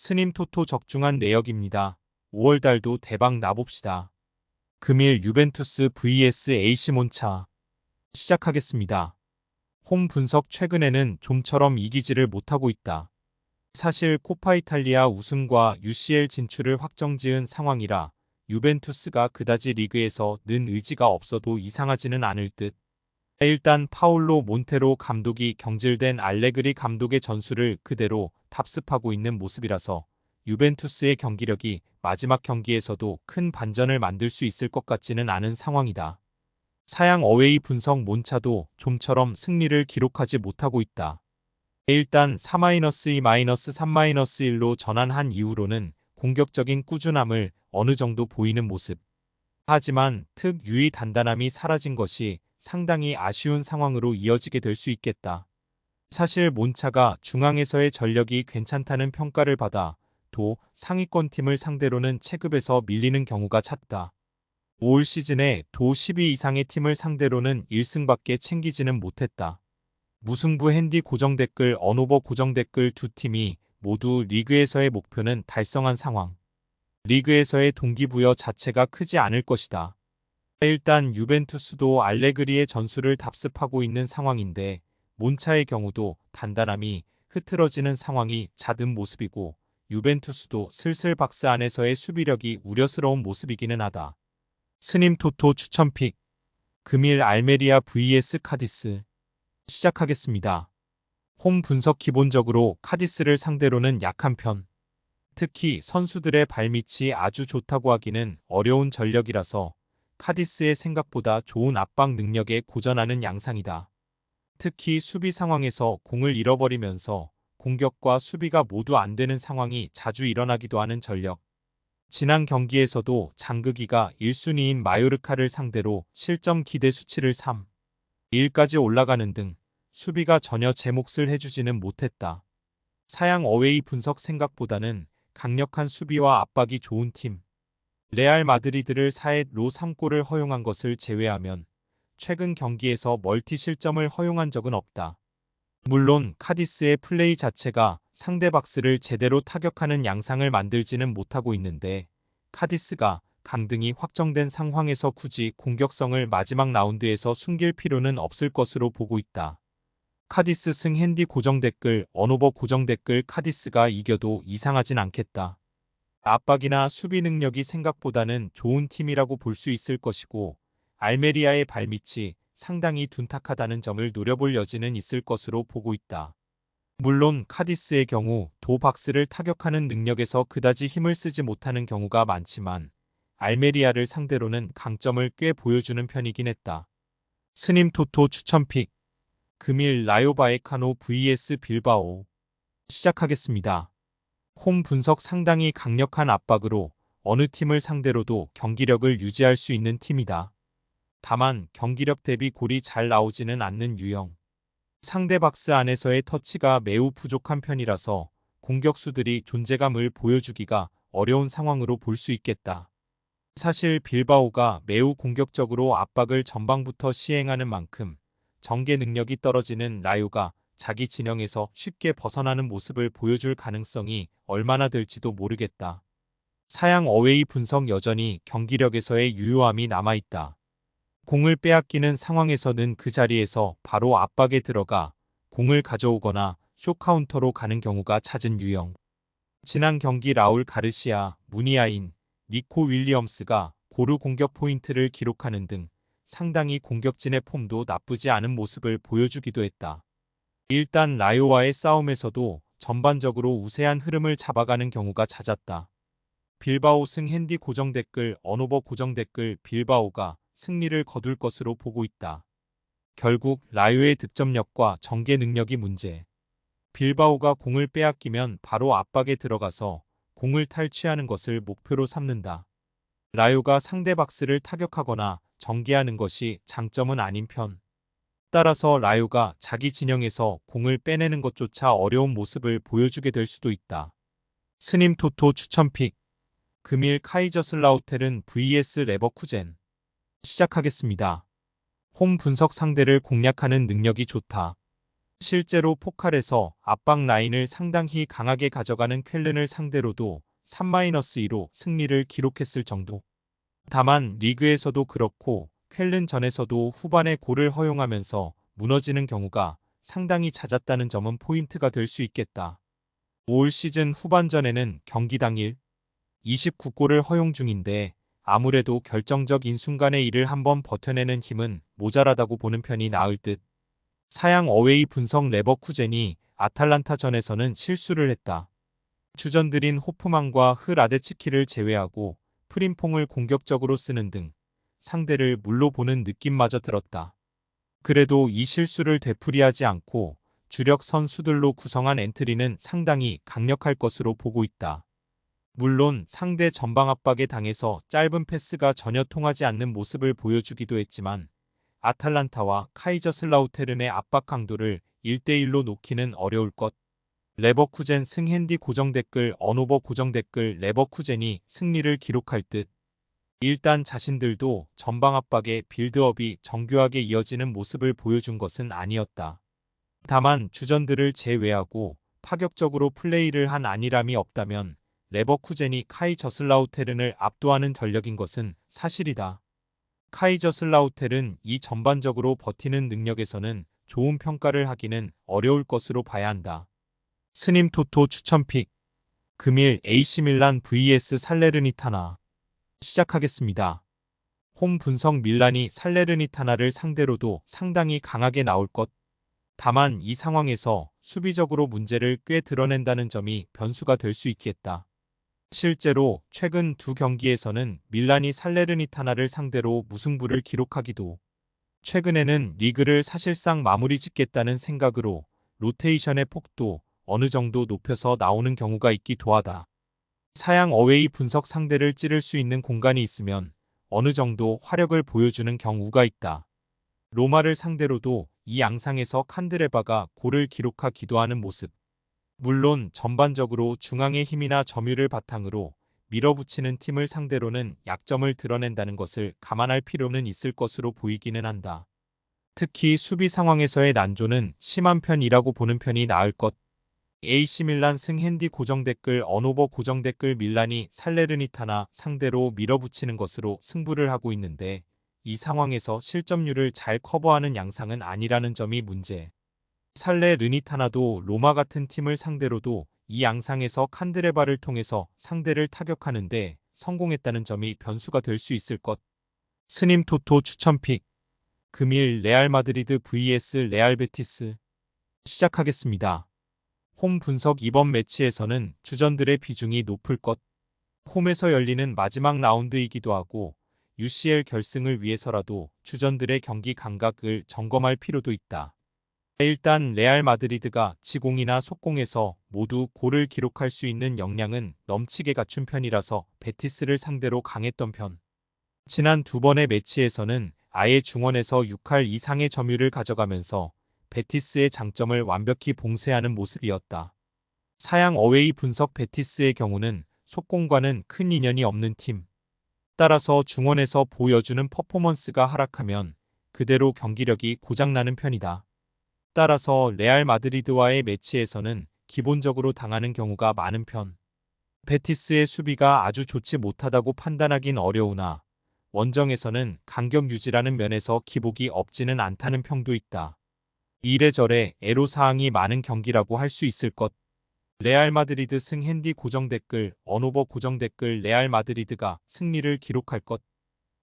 스님 토토 적중한 내역입니다. 5월달도 대박 나봅시다. 금일 유벤투스 vs AC 몬차 시작하겠습니다. 홈 분석 최근에는 좀처럼 이기지를 못하고 있다. 사실 코파 이탈리아 우승과 UCL 진출을 확정지은 상황이라 유벤투스가 그다지 리그에서 는 의지가 없어도 이상하지는 않을 듯. 일단 파울로 몬테로 감독이 경질된 알레그리 감독의 전술을 그대로 답습하고 있는 모습이라서 유벤투스의 경기력이 마지막 경기에서도 큰 반전을 만들 수 있을 것 같지는 않은 상황이다. 사양 어웨이 분석 몬차도 좀처럼 승리를 기록하지 못하고 있다. 일단 4-2-3-1로 전환한 이후로는 공격적인 꾸준함을 어느 정도 보이는 모습. 하지만 특유의 단단함이 사라진 것이 상당히 아쉬운 상황으로 이어지게 될 수 있겠다. 사실 몬차가 중앙에서의 전력이 괜찮다는 평가를 받아 도 상위권 팀을 상대로는 체급에서 밀리는 경우가 잦다. 올 시즌에 도 10위 이상의 팀을 상대로는 1승밖에 챙기지는 못했다. 무승부 핸디 고정 댓글 언오버 고정 댓글 두 팀이 모두 리그에서의 목표는 달성한 상황. 리그에서의 동기부여 자체가 크지 않을 것이다. 일단 유벤투스도 알레그리의 전술을 답습하고 있는 상황인데 몬차의 경우도 단단함이 흐트러지는 상황이 잦은 모습이고 유벤투스도 슬슬 박스 안에서의 수비력이 우려스러운 모습이기는 하다. 스님 토토 추천픽 금일 알메리아 vs 카디스 시작하겠습니다. 홈 분석 기본적으로 카디스를 상대로는 약한 편. 특히 선수들의 발밑이 아주 좋다고 하기는 어려운 전력이라서 카디스의 생각보다 좋은 압박 능력에 고전하는 양상이다. 특히 수비 상황에서 공을 잃어버리면서 공격과 수비가 모두 안 되는 상황이 자주 일어나기도 하는 전력. 지난 경기에서도 장그기가 1순위인 마요르카를 상대로 실점 기대 수치를 3, 1까지 올라가는 등 수비가 전혀 제 몫을 해주지는 못했다. 사양 어웨이 분석 생각보다는 강력한 수비와 압박이 좋은 팀. 레알 마드리드를 4-1로 3골을 허용한 것을 제외하면 최근 경기에서 멀티 실점을 허용한 적은 없다. 물론 카디스의 플레이 자체가 상대 박스를 제대로 타격하는 양상을 만들지는 못하고 있는데 카디스가 강등이 확정된 상황에서 굳이 공격성을 마지막 라운드에서 숨길 필요는 없을 것으로 보고 있다. 카디스 승 핸디 고정 댓글 언오버 고정 댓글 카디스가 이겨도 이상하진 않겠다. 압박이나 수비 능력이 생각보다는 좋은 팀이라고 볼 수 있을 것이고 알메리아의 발밑이 상당히 둔탁하다는 점을 노려볼 여지는 있을 것으로 보고 있다. 물론 카디스의 경우 도 박스를 타격하는 능력에서 그다지 힘을 쓰지 못하는 경우가 많지만 알메리아를 상대로는 강점을 꽤 보여주는 편이긴 했다. 스님 토토 추천픽 금일 라요 바에카노 vs 빌바오 시작하겠습니다. 홈 분석 상당히 강력한 압박으로 어느 팀을 상대로도 경기력을 유지할 수 있는 팀이다. 다만 경기력 대비 골이 잘 나오지는 않는 유형. 상대 박스 안에서의 터치가 매우 부족한 편이라서 공격수들이 존재감을 보여주기가 어려운 상황으로 볼 수 있겠다. 사실 빌바오가 매우 공격적으로 압박을 전방부터 시행하는 만큼 전개 능력이 떨어지는 라요가 자기 진영에서 쉽게 벗어나는 모습을 보여줄 가능성이 얼마나 될지도 모르겠다. 사양 어웨이 분석 여전히 경기력에서의 유효함이 남아있다. 공을 빼앗기는 상황에서는 그 자리에서 바로 압박에 들어가 공을 가져오거나 쇼카운터로 가는 경우가 잦은 유형. 지난 경기 라울 가르시아, 무니아인, 니코 윌리엄스가 고루 공격 포인트를 기록하는 등 상당히 공격진의 폼도 나쁘지 않은 모습을 보여주기도 했다. 일단 라요와의 싸움에서도 전반적으로 우세한 흐름을 잡아가는 경우가 잦았다. 빌바오 승 핸디 고정 댓글 언오버 고정 댓글 빌바오가 승리를 거둘 것으로 보고 있다. 결국 라요의 득점력과 전개 능력이 문제. 빌바오가 공을 빼앗기면 바로 압박에 들어가서 공을 탈취하는 것을 목표로 삼는다. 라요가 상대 박스를 타격하거나 전개하는 것이 장점은 아닌 편. 따라서 라요가 자기 진영에서 공을 빼내는 것조차 어려운 모습을 보여주게 될 수도 있다. 스님 토토 추천픽 금일 카이저슬라우테른 vs 레버쿠젠 시작하겠습니다. 홈 분석 상대를 공략하는 능력이 좋다. 실제로 포칼에서 압박 라인을 상당히 강하게 가져가는 쾰른을 상대로도 3-2로 승리를 기록했을 정도. 다만 리그에서도 그렇고 쾰른전에서도 후반에 골을 허용하면서 무너지는 경우가 상당히 잦았다는 점은 포인트가 될 수 있겠다. 올 시즌 후반전에는 경기 당일 29골을 허용 중인데 아무래도 결정적인 순간에 이를 한번 버텨내는 힘은 모자라다고 보는 편이 나을 듯. 사양 어웨이 분석 레버쿠젠이 아탈란타전에서는 실수를 했다. 주전들인 호프만과 흐라데츠키를 제외하고 프림퐁을 공격적으로 쓰는 등 상대를 물로 보는 느낌마저 들었다. 그래도 이 실수를 되풀이하지 않고 주력 선수들로 구성한 엔트리는 상당히 강력할 것으로 보고 있다. 물론 상대 전방 압박에 당해서 짧은 패스가 전혀 통하지 않는 모습을 보여주기도 했지만 아탈란타와 카이저슬라우테른의 압박 강도를 1대1로 놓기는 어려울 것. 레버쿠젠 승핸디 고정 댓글 언오버 고정 댓글 레버쿠젠이 승리를 기록할 듯. 일단 자신들도 전방 압박의 빌드업이 정교하게 이어지는 모습을 보여준 것은 아니었다. 다만 주전들을 제외하고 파격적으로 플레이를 한 안일함이 없다면 레버쿠젠이 카이저슬라우테른을 압도하는 전력인 것은 사실이다. 카이저슬라우테른 이 전반적으로 버티는 능력에서는 좋은 평가를 하기는 어려울 것으로 봐야 한다. 스님 토토 추천픽 금일 AC밀란 vs 살레르니타나 시작하겠습니다. 홈 분석 밀란이 살레르니타나를 상대로도 상당히 강하게 나올 것. 다만 이 상황에서 수비적으로 문제를 꽤 드러낸다는 점이 변수가 될 수 있겠다. 실제로 최근 두 경기에서는 밀란이 살레르니타나를 상대로 무승부를 기록하기도, 최근에는 리그를 사실상 마무리 짓겠다는 생각으로 로테이션의 폭도 어느 정도 높여서 나오는 경우가 있기도 하다. 사양 어웨이 분석 상대를 찌를 수 있는 공간이 있으면 어느 정도 화력을 보여주는 경우가 있다. 로마를 상대로도 이 양상에서 칸드레바가 골을 기록하기도 하는 모습. 물론 전반적으로 중앙의 힘이나 점유를 바탕으로 밀어붙이는 팀을 상대로는 약점을 드러낸다는 것을 감안할 필요는 있을 것으로 보이기는 한다. 특히 수비 상황에서의 난조는 심한 편이라고 보는 편이 나을 것. AC밀란 승핸디 고정 댓글 언오버 고정 댓글 밀란이 살레르니타나 상대로 밀어붙이는 것으로 승부를 하고 있는데 이 상황에서 실점률을 잘 커버하는 양상은 아니라는 점이 문제. 살레르니타나도 로마 같은 팀을 상대로도 이 양상에서 칸드레바를 통해서 상대를 타격하는데 성공했다는 점이 변수가 될 수 있을 것. 스님 토토 추천픽 금일 레알 마드리드 vs 레알 베티스 시작하겠습니다. 홈 분석 이번 매치에서는 주전들의 비중이 높을 것. 홈에서 열리는 마지막 라운드이기도 하고 UCL 결승을 위해서라도 주전들의 경기 감각을 점검할 필요도 있다. 일단 레알 마드리드가 지공이나 속공에서 모두 골을 기록할 수 있는 역량은 넘치게 갖춘 편이라서 베티스를 상대로 강했던 편. 지난 두 번의 매치에서는 아예 중원에서 6할 이상의 점유율을 가져가면서 베티스의 장점을 완벽히 봉쇄하는 모습이었다. 사양 어웨이 분석 베티스의 경우는 속공과는 큰 인연이 없는 팀. 따라서 중원에서 보여주는 퍼포먼스가 하락하면 그대로 경기력이 고장나는 편이다. 따라서 레알 마드리드와의 매치에서는 기본적으로 당하는 경우가 많은 편. 베티스의 수비가 아주 좋지 못하다고 판단하긴 어려우나 원정에서는 간격 유지라는 면에서 기복이 없지는 않다는 평도 있다. 이래저래 애로사항이 많은 경기라고 할 수 있을 것. 레알 마드리드 승핸디 고정 댓글 언오버 고정 댓글 레알 마드리드가 승리를 기록할 것.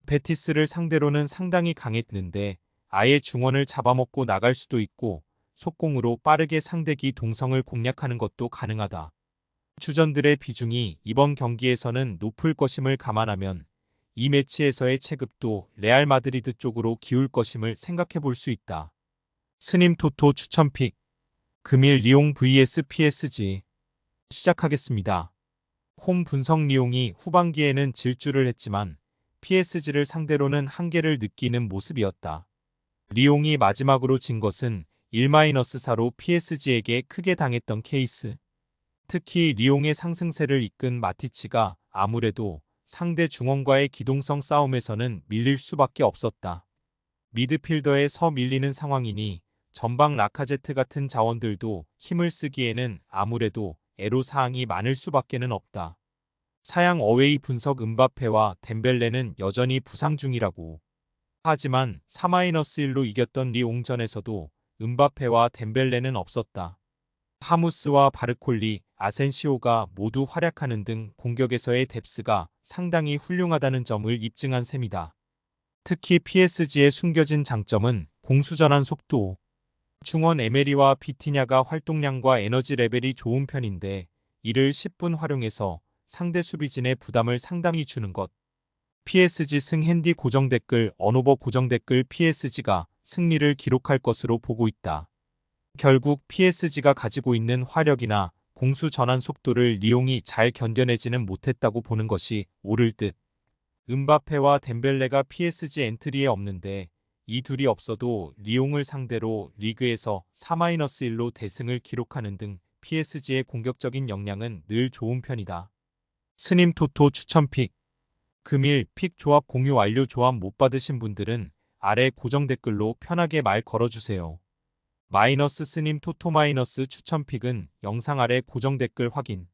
베티스를 상대로는 상당히 강했는데 아예 중원을 잡아먹고 나갈 수도 있고 속공으로 빠르게 상대기 동성을 공략하는 것도 가능하다. 주전들의 비중이 이번 경기에서는 높을 것임을 감안하면 이 매치에서의 체급도 레알 마드리드 쪽으로 기울 것임을 생각해 볼 수 있다. 스님 토토 추천픽 금일 리옹 vs PSG 시작하겠습니다. 홈 분석 리옹이 후반기에는 질주를 했지만 PSG를 상대로는 한계를 느끼는 모습이었다. 리옹이 마지막으로 진 것은 1-4로 PSG에게 크게 당했던 케이스. 특히 리옹의 상승세를 이끈 마티치가 아무래도 상대 중원과의 기동성 싸움에서는 밀릴 수밖에 없었다. 미드필더에 서 밀리는 상황이니 전방 라카제트 같은 자원들도 힘을 쓰기에는 아무래도 애로사항이 많을 수밖에는 없다. 사양 어웨이 분석 음바페와 덴벨레는 여전히 부상 중이라고. 하지만 4-1로 이겼던 리옹전에서도 음바페와 덴벨레는 없었다. 하무스와 바르콜리, 아센시오가 모두 활약하는 등 공격에서의 뎁스가 상당히 훌륭하다는 점을 입증한 셈이다. 특히 PSG의 숨겨진 장점은 공수전환 속도. 중원 에메리와 비티냐가 활동량과 에너지 레벨이 좋은 편인데 이를 10분 활용해서 상대 수비진의 부담을 상당히 주는 것. PSG 승 핸디 고정 댓글 언오버 고정 댓글 PSG가 승리를 기록할 것으로 보고 있다. 결국 PSG가 가지고 있는 화력이나 공수 전환 속도를 리옹이 잘 견뎌내지는 못했다고 보는 것이 옳을 듯. 음바페와 덴벨레가 PSG 엔트리에 없는데 이 둘이 없어도 리옹을 상대로 리그에서 4-1로 대승을 기록하는 등 PSG의 공격적인 역량은 늘 좋은 편이다. 스님 토토 추천픽. 금일 픽 조합 공유 완료. 조합 못 받으신 분들은 아래 고정 댓글로 편하게 말 걸어주세요. 마이너스 스님 토토 마이너스 추천픽은 영상 아래 고정 댓글 확인.